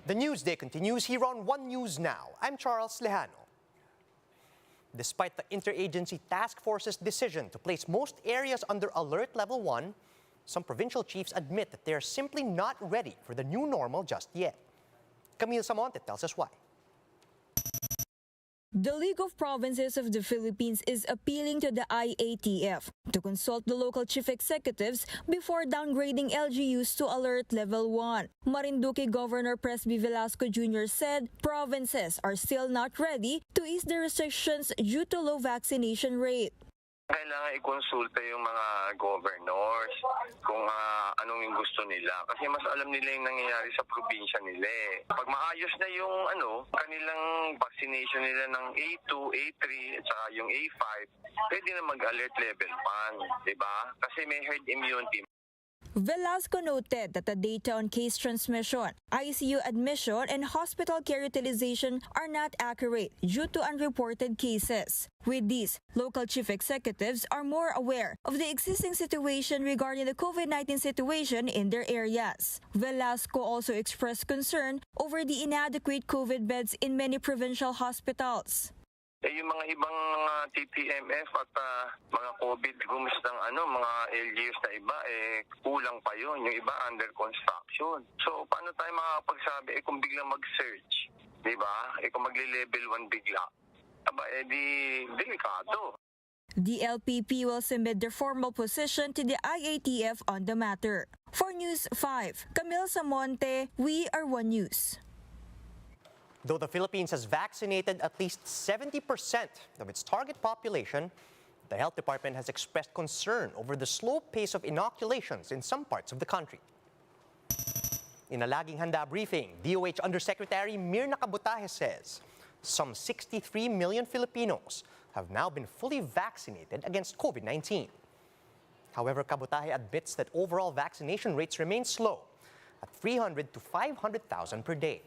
The Newsday continues here on One News Now. I'm Charles Lejano. Despite the Interagency Task Force's decision to place most areas under Alert Level 1, some provincial chiefs admit that they're simply not ready for the new normal just yet. Camille Samonte tells us why. The League of Provinces of the Philippines is appealing to the IATF to consult the local chief executives before downgrading LGUs to Alert Level 1. Marinduque Governor Presby Velasco Jr. said provinces are still not ready to ease the restrictions due to low vaccination rate. Kailangan i-consulta yung mga governors kung anong yung gusto nila. Kasi mas alam nila yung nangyayari sa probinsya nila eh. Pag maayos na yung kanilang vaccination nila ng A2, A3, at saka yung A5, pwede na mag-alert level 1, diba? Kasi may herd immunity. Velasco noted that the data on case transmission, ICU admission, and hospital care utilization are not accurate due to unreported cases. With these, local chief executives are more aware of the existing situation regarding the COVID-19 situation in their areas. Velasco also expressed concern over the inadequate COVID beds in many provincial hospitals. Yung mga ibang TPMF at mga COVID rooms ng mga LGUs na iba, kulang pa yun. Yung iba under construction. So, paano tayo makakapagsabi kung biglang mag-search? Diba? Kung magle-level 1 bigla. Delikado. The LPP will submit their formal position to the IATF on the matter. For News 5, Camille Samonte, We Are One News. Though the Philippines has vaccinated at least 70% of its target population, the Health Department has expressed concern over the slow pace of inoculations in some parts of the country. In a Laging Handa briefing, DOH Undersecretary Mirna Cabutahe says some 63 million Filipinos have now been fully vaccinated against COVID-19. However, Cabutahe admits that overall vaccination rates remain slow at 300 to 500,000 per day.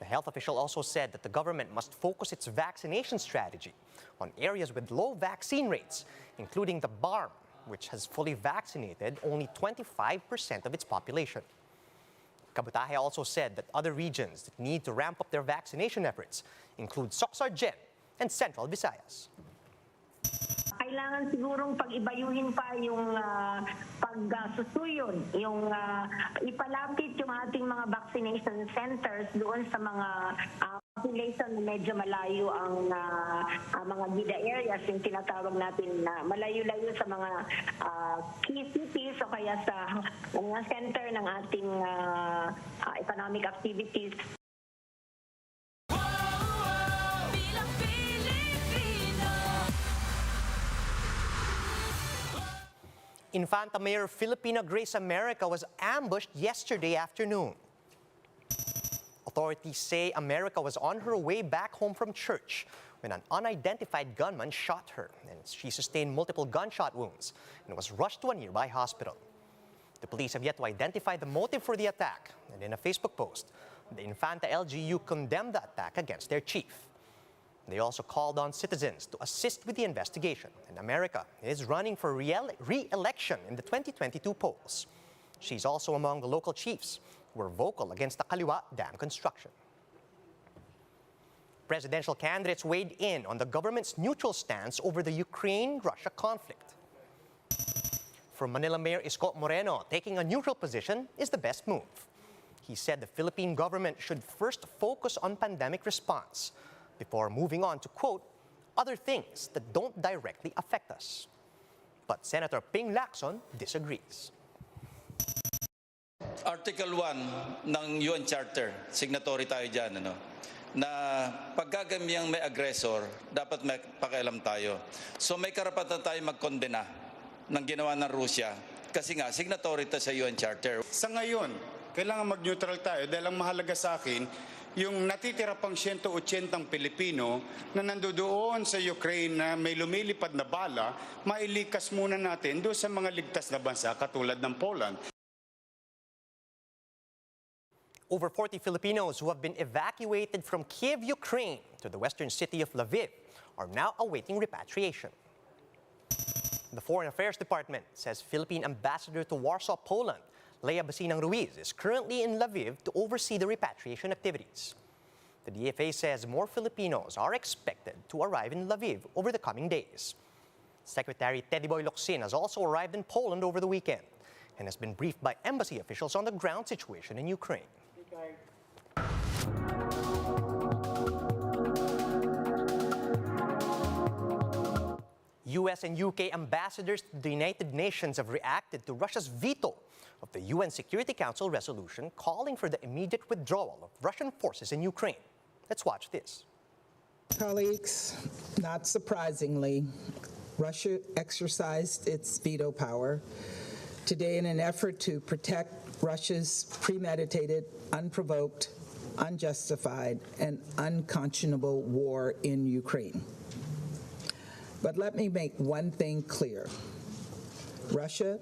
The health official also said that the government must focus its vaccination strategy on areas with low vaccine rates, including the BARM, which has fully vaccinated only 25% of its population. Cabutahe also said that other regions that need to ramp up their vaccination efforts include Soc-Sargen and Central Visayas. Kailangan sigurong pag-ibayuhin pa yung pagsusuyon, yung ipalapit yung ating mga vaccination centers doon sa mga population na medyo malayo ang mga gida areas, yung tinatawag natin na malayo-layo sa mga key cities o kaya sa mga center ng ating economic activities. Infanta Mayor Filipina Grace America was ambushed yesterday afternoon. Authorities say America was on her way back home from church when an unidentified gunman shot her, and she sustained multiple gunshot wounds and was rushed to a nearby hospital. The police have yet to identify the motive for the attack, and in a Facebook post, the Infanta LGU condemned the attack against their chief. They also called on citizens to assist with the investigation, and America is running for re-election in the 2022 polls. She's also among the local chiefs who were vocal against the Kaliwa Dam construction. Presidential candidates weighed in on the government's neutral stance over the Ukraine-Russia conflict. For Manila Mayor Isko Moreno, taking a neutral position is the best move. He said the Philippine government should first focus on pandemic response before moving on to, quote, other things that don't directly affect us. But Senator Ping Lacson disagrees. Article 1 ng UN Charter, signatory tayo dyan, na paggagamiyang may aggressor, dapat may pakialam tayo. So may karapatan tayo magkondena ng ginawa ng Rusya kasi nga, signatory tayo sa UN Charter. Sa ngayon, kailangan mag-neutral tayo dahil ang mahalaga sa akin, yung natitira pang 180 Pilipino na nandoon sa Ukraine na may lumilipad na bala, mailikas muna natin doon sa mga ligtas na bansa katulad ng Poland. Over 40 Filipinos who have been evacuated from Kiev, Ukraine to the western city of Lviv are now awaiting repatriation. The Foreign Affairs Department says Philippine Ambassador to Warsaw, Poland, Lea Basinang-Ruiz is currently in Lviv to oversee the repatriation activities. The DFA says more Filipinos are expected to arrive in Lviv over the coming days. Secretary Teddyboy Locsin has also arrived in Poland over the weekend and has been briefed by embassy officials on the ground situation in Ukraine. US and UK ambassadors to the United Nations have reacted to Russia's veto of the UN Security Council resolution calling for the immediate withdrawal of Russian forces in Ukraine. Let's watch this. Colleagues, not surprisingly, Russia exercised its veto power today in an effort to protect Russia's premeditated, unprovoked, unjustified, and unconscionable war in Ukraine. But let me make one thing clear. Russia,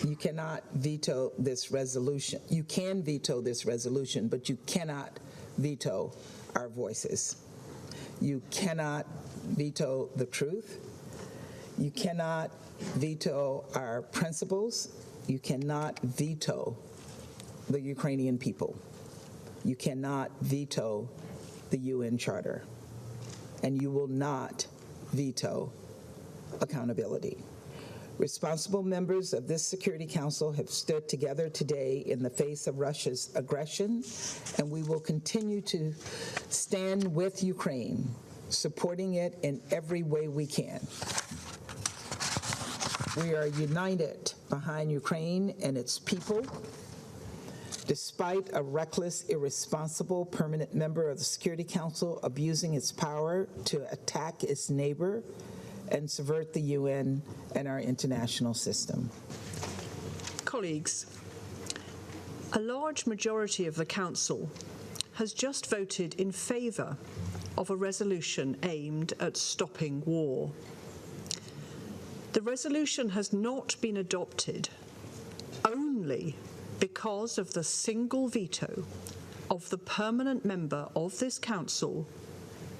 you cannot veto this resolution. You can veto this resolution, but you cannot veto our voices. You cannot veto the truth. You cannot veto our principles. You cannot veto the Ukrainian people. You cannot veto the UN Charter. And you will not veto accountability. Responsible members of this Security Council have stood together today in the face of Russia's aggression, and we will continue to stand with Ukraine, supporting it in every way we can. We are united behind Ukraine and its people, despite a reckless, irresponsible permanent member of the Security Council abusing its power to attack its neighbor and subvert the UN and our international system. Colleagues, a large majority of the Council has just voted in favour of a resolution aimed at stopping war. The resolution has not been adopted only because of the single veto of the permanent member of this Council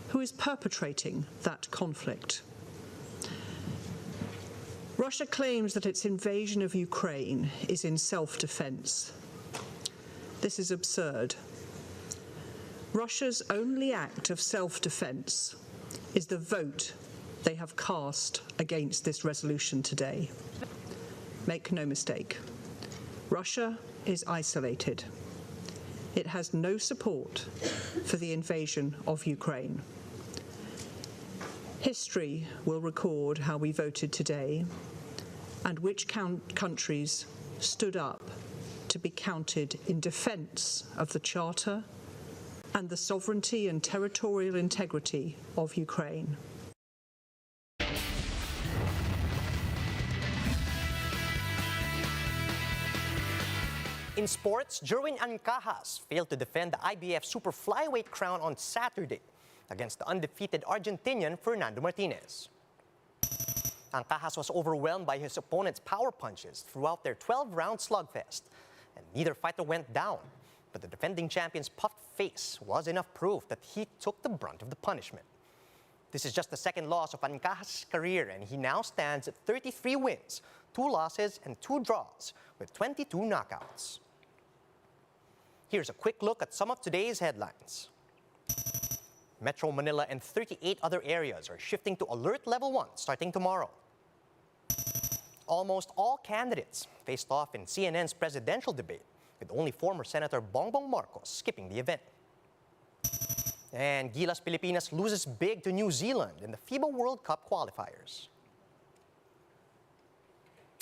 who is perpetrating that conflict. Russia claims that its invasion of Ukraine is in self-defense. This is absurd. Russia's only act of self-defense is the vote they have cast against this resolution today. Make no mistake, Russia is isolated. It has no support for the invasion of Ukraine. History will record how we voted today and which countries stood up to be counted in defence of the Charter and the sovereignty and territorial integrity of Ukraine. In sports, Jerwin Ancajas failed to defend the IBF super flyweight crown on Saturday against the undefeated Argentinian Fernando Martinez. Ancajas was overwhelmed by his opponent's power punches throughout their 12-round slugfest, and neither fighter went down. But the defending champion's puffed face was enough proof that he took the brunt of the punishment. This is just the second loss of Ancajas' career, and he now stands at 33 wins, 2 losses, and 2 draws, with 22 knockouts. Here's a quick look at some of today's headlines. Metro Manila and 38 other areas are shifting to Alert Level 1 starting tomorrow. Almost all candidates faced off in CNN's presidential debate, with only former Senator Bongbong Marcos skipping the event. And Gilas Pilipinas loses big to New Zealand in the FIBA World Cup qualifiers.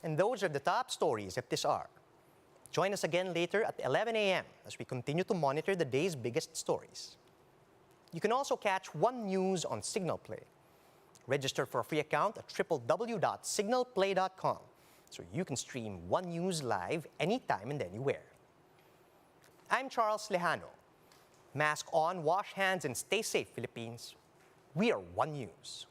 And those are the top stories at this hour. Join us again later at 11 a.m. as we continue to monitor the day's biggest stories. You can also catch One News on Signal Play. Register for a free account at www.signalplay.com so you can stream One News live anytime and anywhere. I'm Charles Lejano. Mask on, wash hands, and stay safe, Philippines. We are One News.